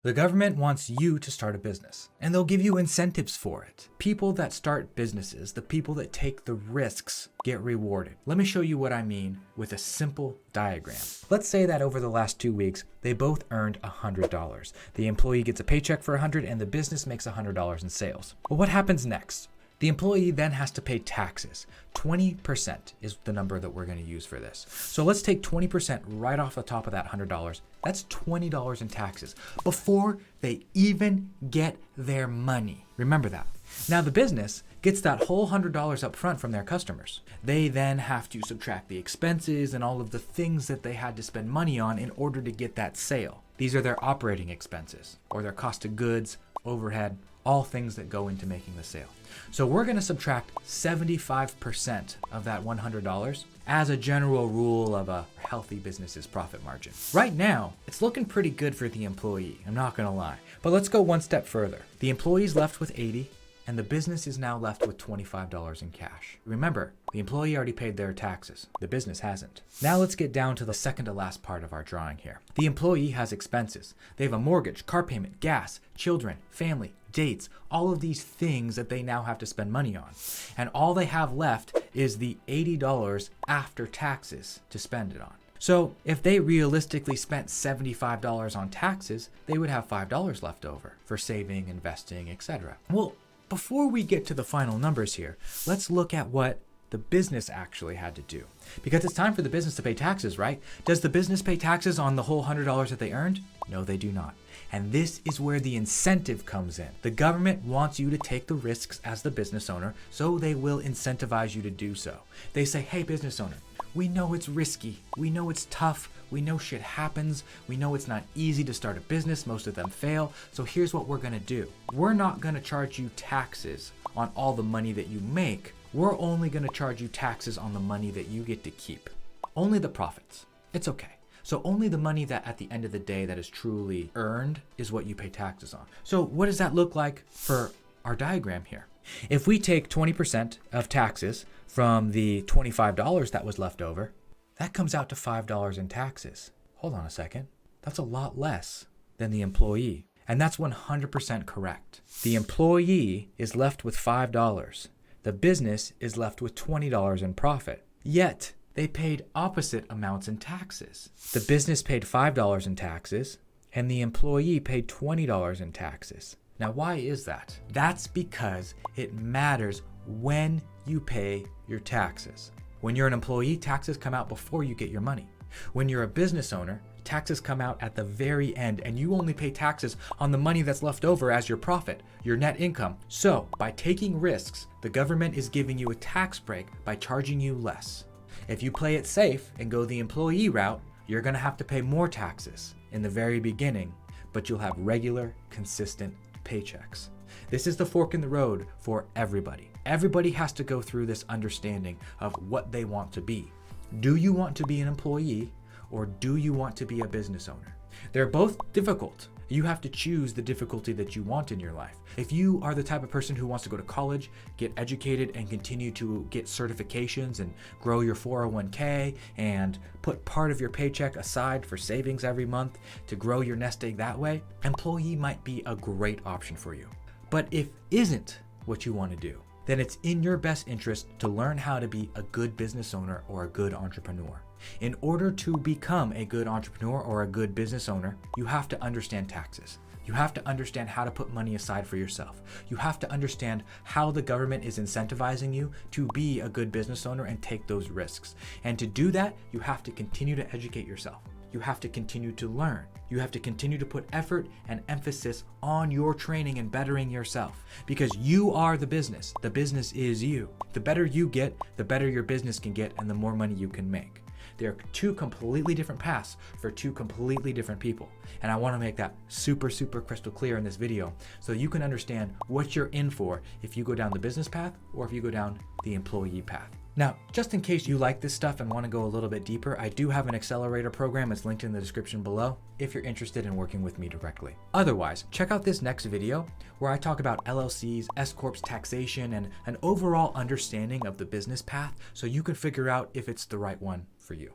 The government wants you to start a business, and they'll give you incentives for it. People that start businesses, the people that take the risks, get rewarded. Let me show you what I mean with a simple diagram. Let's say that over the last 2 weeks, they both earned $100. The employee gets a paycheck for $100 and the business makes $100 in sales. Well, what happens next? The employee then has to pay taxes. 20% is the number that we're going to use for this. So let's take 20% right off the top of that $100. That's $20 in taxes before they even get their money. Remember that. Now the business gets that whole $100 up front from their customers. They then have to subtract the expenses and all of the things that they had to spend money on in order to get that sale. These are their operating expenses or their cost of goods, overhead, all things that go into making the sale. So we're going to subtract 75% of that $100 as a general rule of a healthy business's profit margin. Right now, it's looking pretty good for the employee, I'm not going to lie. But let's go one step further. The employee's left with 80 and the business is now left with $25 in cash. Remember, the employee already paid their taxes. The business hasn't. Now let's get down to the second to last part of our drawing here. The employee has expenses. They have a mortgage, car payment, gas, children, family, dates, all of these things that they now have to spend money on. And all they have left is the $80 after taxes to spend it on. So if they realistically spent $75 on taxes, they would have $5 left over for saving, investing, etc. Well, before we get to the final numbers here, let's look at what the business actually had to do. Because it's time for the business to pay taxes, right? Does the business pay taxes on the whole $100 that they earned? No, they do not. And this is where the incentive comes in. The government wants you to take the risks as the business owner, so they will incentivize you to do so. They say, hey, business owner, we know it's risky. We know it's tough. We know shit happens. We know it's not easy to start a business. Most of them fail. So here's what we're going to do. We're not going to charge you taxes on all the money that you make. We're only going to charge you taxes on the money that you get to keep. Only the profits. It's okay. So only the money that at the end of the day that is truly earned is what you pay taxes on. So what does that look like for our diagram here? If we take 20% of taxes from the $25 that was left over, that comes out to $5 in taxes. Hold on a second. That's a lot less than the employee. And that's 100% correct. The employee is left with $5. The business is left with $20 in profit. Yet, they paid opposite amounts in taxes. The business paid $5 in taxes, and the employee paid $20 in taxes. Now, why is that? That's because it matters when you pay your taxes. When you're an employee, taxes come out before you get your money. When you're a business owner, taxes come out at the very end, and you only pay taxes on the money that's left over as your profit, your net income. So, by taking risks, the government is giving you a tax break by charging you less. If you play it safe and go the employee route, you're going to have to pay more taxes in the very beginning, but you'll have regular, consistent paychecks. This is the fork in the road for everybody. Everybody has to go through this understanding of what they want to be. Do you want to be an employee or do you want to be a business owner? They're both difficult. You have to choose the difficulty that you want in your life. If you are the type of person who wants to go to college, get educated, and continue to get certifications and grow your 401k and put part of your paycheck aside for savings every month to grow your nest egg that way, employee might be a great option for you. But if isn't what you want to do, then it's in your best interest to learn how to be a good business owner or a good entrepreneur. In order to become a good entrepreneur or a good business owner, you have to understand taxes. You have to understand how to put money aside for yourself. You have to understand how the government is incentivizing you to be a good business owner and take those risks. And to do that, you have to continue to educate yourself. You have to continue to learn. You have to continue to put effort and emphasis on your training and bettering yourself, because you are the business. The business is you. The better you get, the better your business can get and the more money you can make. They're two completely different paths for two completely different people. And I want to make that super crystal clear in this video so you can understand what you're in for if you go down the business path or if you go down the employee path. Now, just in case you like this stuff and want to go a little bit deeper, I do have an accelerator program. It's linked in the description below if you're interested in working with me directly. Otherwise, check out this next video where I talk about LLCs, S-Corps, taxation, and an overall understanding of the business path so you can figure out if it's the right one for you.